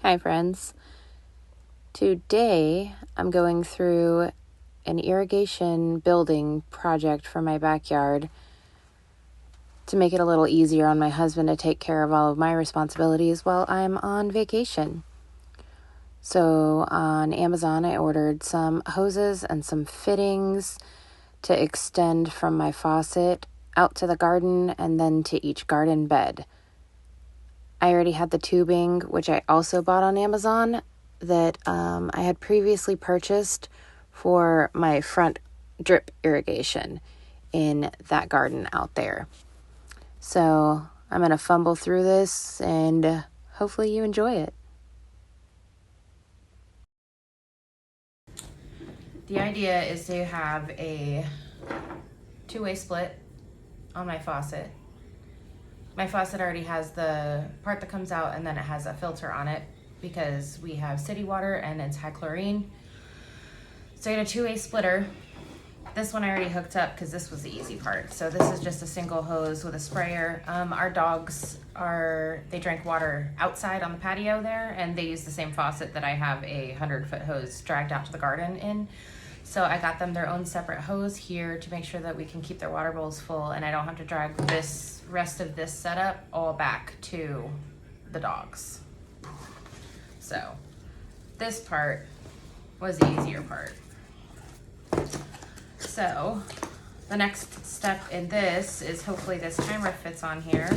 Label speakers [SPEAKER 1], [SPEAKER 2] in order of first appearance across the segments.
[SPEAKER 1] Hi friends. Today I'm going through an irrigation building project for my backyard to make it a little easier on my husband to take care of all of my responsibilities while I'm on vacation. So on Amazon I ordered some hoses and some fittings to extend from my faucet out to the garden and then to each garden bed. I already had the tubing, which I also bought on Amazon, that I had previously purchased for my front drip irrigation in that garden out there. So I'm going to fumble through this and hopefully you enjoy it. The idea is to have a two-way split on my faucet. My faucet already has the part that comes out and then it has a filter on it because we have city water and it's high chlorine. So I got a two-way splitter. This one I already hooked up because this was the easy part. So this is just a single hose with a sprayer. Our dogs they drink water outside on the patio there, and they use the same faucet that I have a 100-foot hose dragged out to the garden in. So I got them their own separate hose here to make sure that we can keep their water bowls full and I don't have to drag this rest of this setup all back to the dogs. So this part was the easier part. So the next step in this is hopefully this timer fits on here.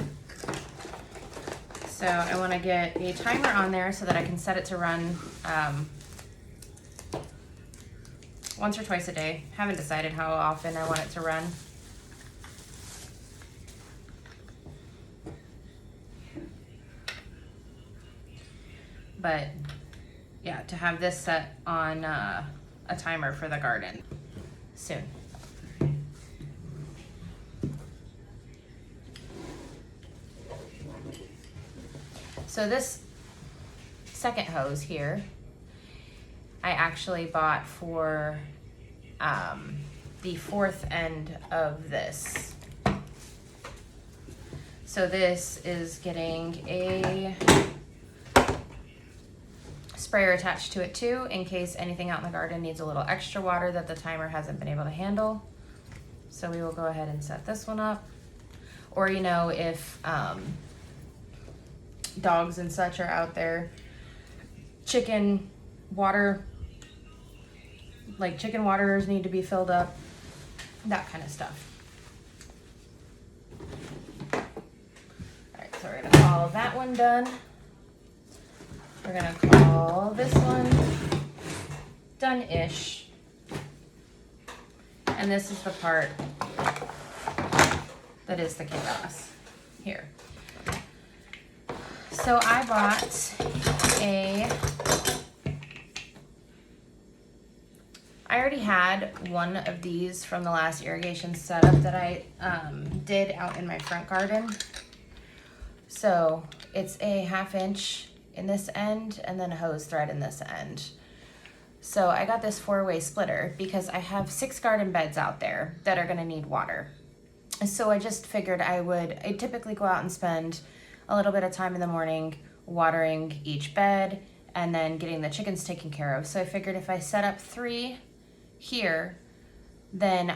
[SPEAKER 1] So I want to get a timer on there so that I can set it to run once or twice a day. Haven't decided how often I want it to run. But yeah, to have this set on a timer for the garden soon. So this second hose here, I actually bought for the fourth end of this. So this is getting a sprayer attached to it too, in case anything out in the garden needs a little extra water that the timer hasn't been able to handle. So we will go ahead and set this one up. Or, you know, if dogs and such are out there, chicken waters need to be filled up, that kind of stuff. All right, so we're gonna call that one done. We're gonna call this one done-ish. And this is the part that is the chaos here. So I bought I already had one of these from the last irrigation setup that I did out in my front garden. So it's a 1/2 inch in this end and then a hose thread in this end. So I got this 4-way splitter because I have 6 garden beds out there that are gonna need water. So I just figured I typically go out and spend a little bit of time in the morning watering each bed and then getting the chickens taken care of. So I figured if I set up 3 here, then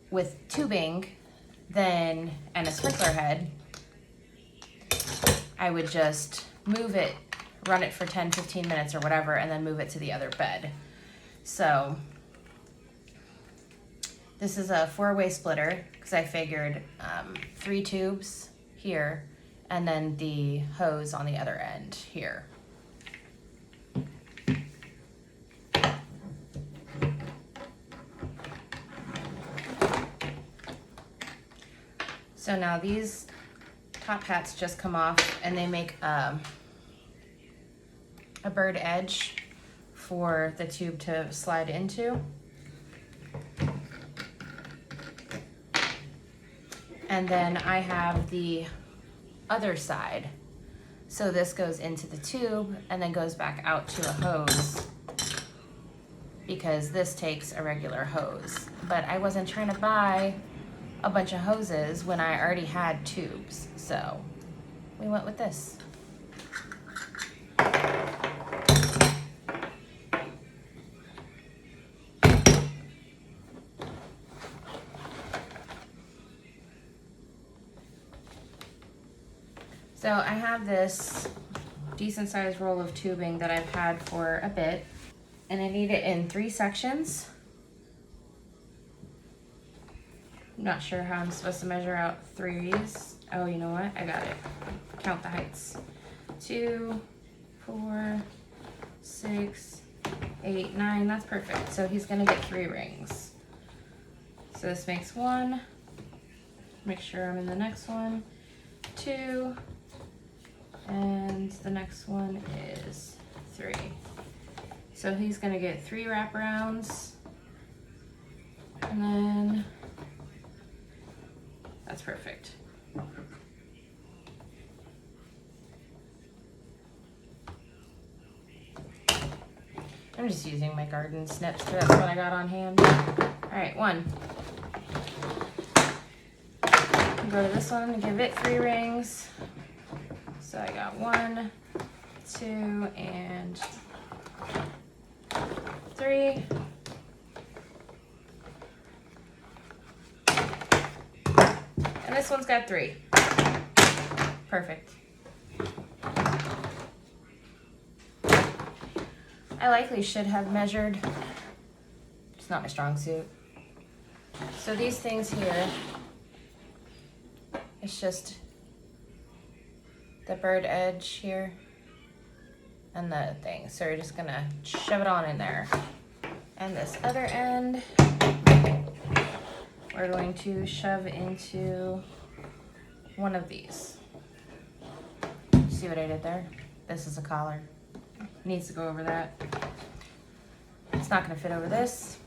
[SPEAKER 1] with tubing, and a sprinkler head, I would just move it, run it for 10-15 minutes or whatever, and then move it to the other bed. So this is a 4-way splitter because I figured 3 tubes here and then the hose on the other end here. So now these top hats just come off and they make a bird edge for the tube to slide into. And then I have the other side. So this goes into the tube and then goes back out to a hose because this takes a regular hose. But I wasn't trying to buy a bunch of hoses when I already had tubes, so we went with this. So I have this decent sized roll of tubing that I've had for a bit, and I need it in 3 sections. I'm not sure how I'm supposed to measure out 3s. Oh, you know what? I got it. Count the heights. 2, 4, 6, 8, 9. That's perfect. So he's gonna get 3 rings. So this makes 1. Make sure I'm in the next one. 2. And the next one is 3. So he's gonna get 3 wraparounds. And then that's perfect. I'm just using my garden snips because that's what I got on hand. All right, 1. Go to this one and give it 3 rings. So I got 1, 2, and 3. And this one's got 3. Perfect. I likely should have measured. It's not my strong suit. So these things here, it's just the bird edge here and the thing. So we're just gonna shove it on in there. And this other end, we're going to shove into one of these. See what I did there? This is a collar. Needs to go over that. It's not going to fit over this.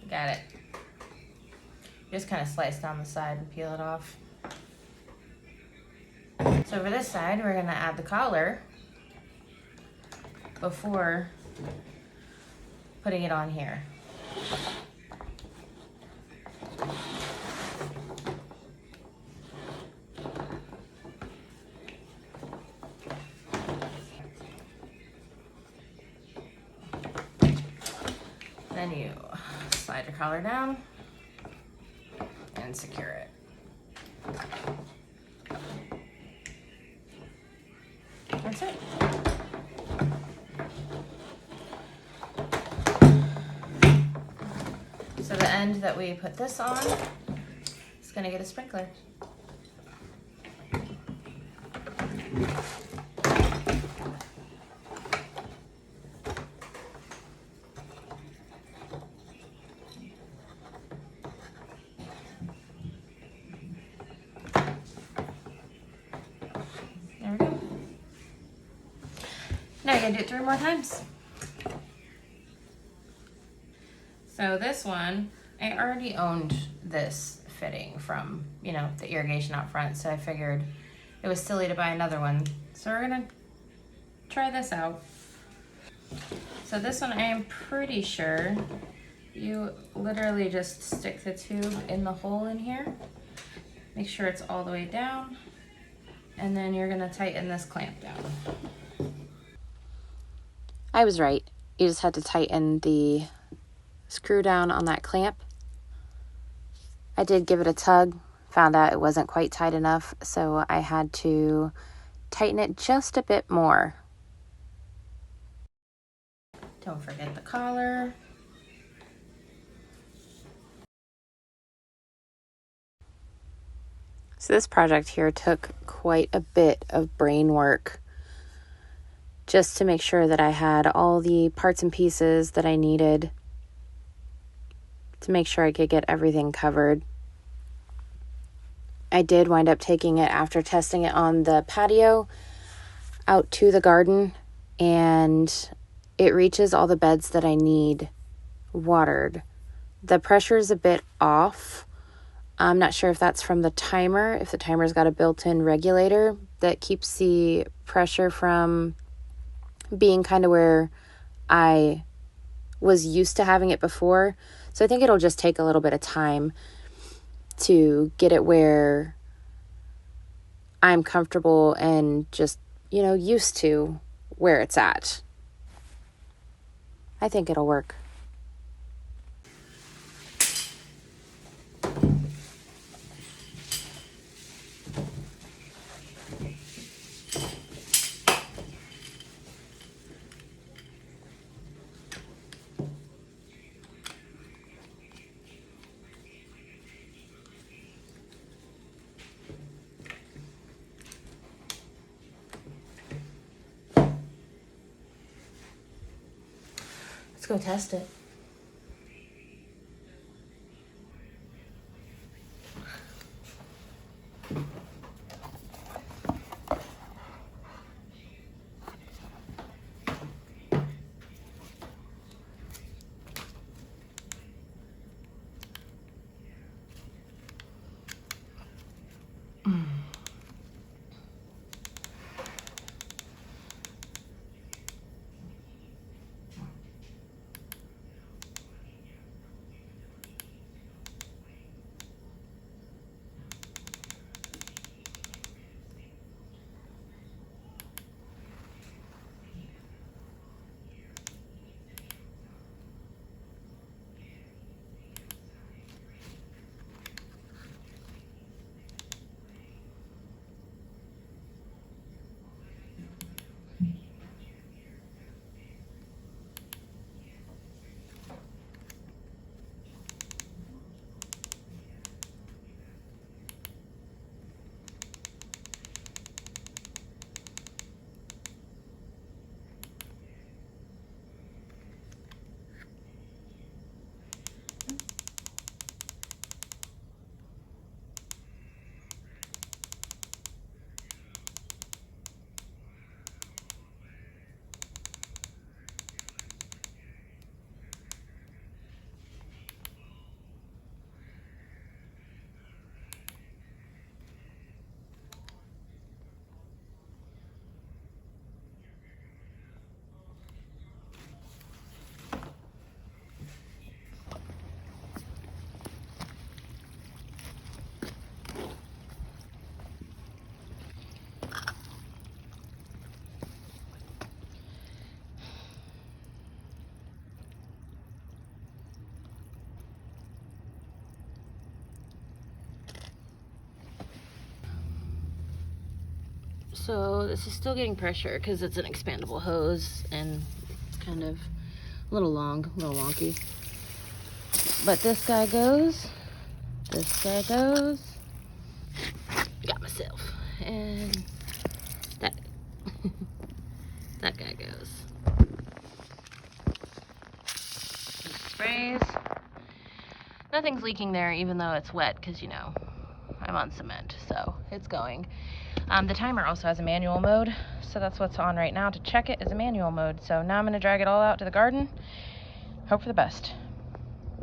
[SPEAKER 1] Got it. Just kind of slice down the side and peel it off. So for this side, we're gonna add the collar before putting it on here. Then you slide your collar down and secure it. That's it. So the end that we put this on is going to get a sprinkler. There we go. Now you're gonna do it 3 more times. So this one, I already owned this fitting from, you know, the irrigation out front, so I figured it was silly to buy another one. So we're gonna try this out. So this one, I am pretty sure you literally just stick the tube in the hole in here. Make sure it's all the way down. And then you're gonna tighten this clamp down. I was right. You just had to tighten the screw down on that clamp. I did give it a tug, found out it wasn't quite tight enough, so I had to tighten it just a bit more. Don't forget the collar. So this project here took quite a bit of brain work just to make sure that I had all the parts and pieces that I needed to make sure I could get everything covered. I did wind up taking it after testing it on the patio out to the garden, and it reaches all the beds that I need watered. The pressure is a bit off. I'm not sure if that's from the timer, if the timer's got a built-in regulator that keeps the pressure from being kind of where I was used to having it before.
[SPEAKER 2] So I think it'll just take a little bit of time to get it where I'm comfortable and just, used to where it's at. I think it'll work.
[SPEAKER 1] Let's go test it.
[SPEAKER 2] So this is still getting pressure because it's an expandable hose and it's kind of a little long, a little wonky. But this guy goes, got myself, and that, that guy goes. Sprays. Nothing's leaking there even though it's wet because, I'm on cement, so it's going. The timer also has a manual mode, so that's what's on right now. To check it is a manual mode. So now I'm going to drag it all out to the garden. Hope for the best.